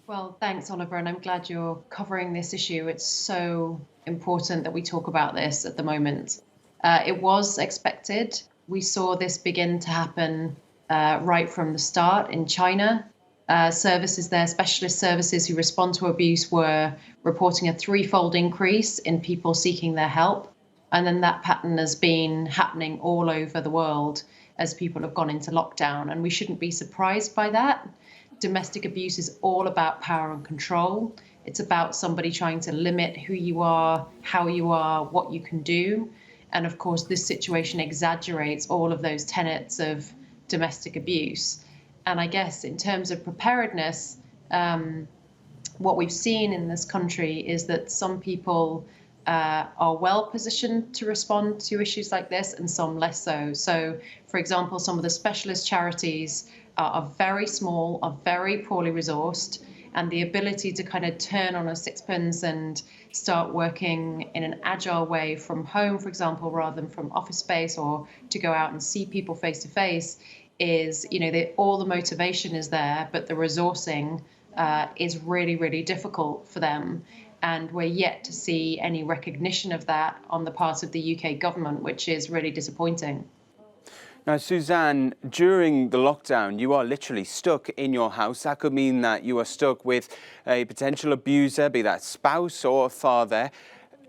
Well, thanks, Oliver, and I'm glad you're covering this issue. It's so important that we talk about this at the moment. It was expected. We saw this begin to happen right from the start in China. Services there, specialist services who respond to abuse, were reporting a threefold increase in people seeking their help. And then that pattern has been happening all over the world as people have gone into lockdown. And we shouldn't be surprised by that. Domestic abuse is all about power and control. It's about somebody trying to limit who you are, how you are, what you can do. And of course, this situation exaggerates all of those tenets of domestic abuse. And I guess in terms of preparedness, what we've seen in this country is that some people are well positioned to respond to issues like this and some less so. So, for example, some of the specialist charities are very small, are very poorly resourced, and the ability to kind of turn on a sixpence and start working in an agile way from home, for example, rather than from office space, or to go out and see people face to face is, all the motivation is there, but the resourcing is really, really difficult for them. And we're yet to see any recognition of that on the part of the UK government, which is really disappointing. Now, Suzanne, during the lockdown, you are literally stuck in your house. That could mean that you are stuck with a potential abuser, be that spouse or a father.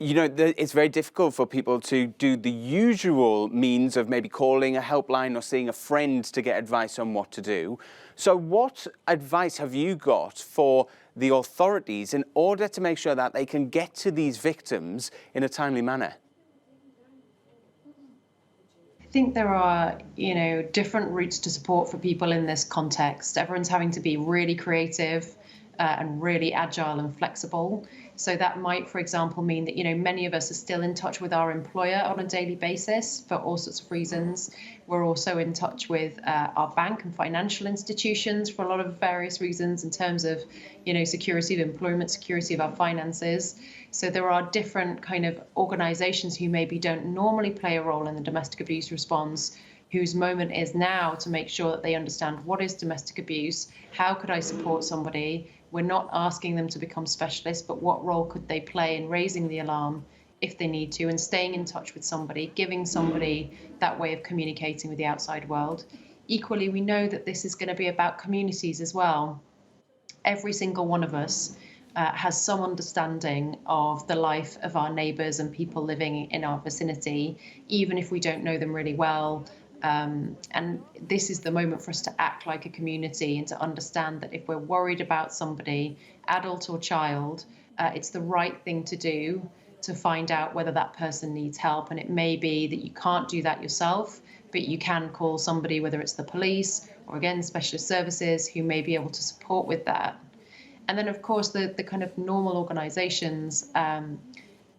It's very difficult for people to do the usual means of maybe calling a helpline or seeing a friend to get advice on what to do. So what advice have you got for the authorities in order to make sure that they can get to these victims in a timely manner? I think there are, different routes to support for people in this context. Everyone's having to be really creative and really agile and flexible. So that might, for example, mean that, many of us are still in touch with our employer on a daily basis for all sorts of reasons. We're also in touch with our bank and financial institutions for a lot of various reasons in terms of, security of employment, security of our finances. So there are different kind of organizations who maybe don't normally play a role in the domestic abuse response, whose moment is now to make sure that they understand what is domestic abuse, how could I support somebody. We're not asking them to become specialists, but what role could they play in raising the alarm if they need to, and staying in touch with somebody, giving somebody that way of communicating with the outside world. Equally, we know that this is going to be about communities as well. Every single one of us has some understanding of the life of our neighbours and people living in our vicinity, even if we don't know them really well. And this is the moment for us to act like a community and to understand that if we're worried about somebody, adult or child, it's the right thing to do to find out whether that person needs help. And it may be that you can't do that yourself, but you can call somebody, whether it's the police or again, specialist services, who may be able to support with that. And then, of course, the kind of normal organizations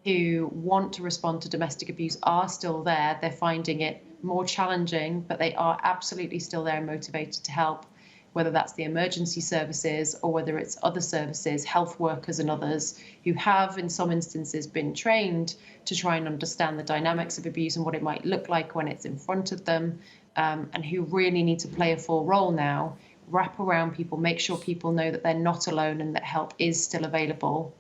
who want to respond to domestic abuse are still there. They're finding it more challenging, but they are absolutely still there and motivated to help, whether that's the emergency services or whether it's other services, health workers and others who have, in some instances, been trained to try and understand the dynamics of abuse and what it might look like when it's in front of them, and who really need to play a full role now, wrap around people, make sure people know that they're not alone and that help is still available.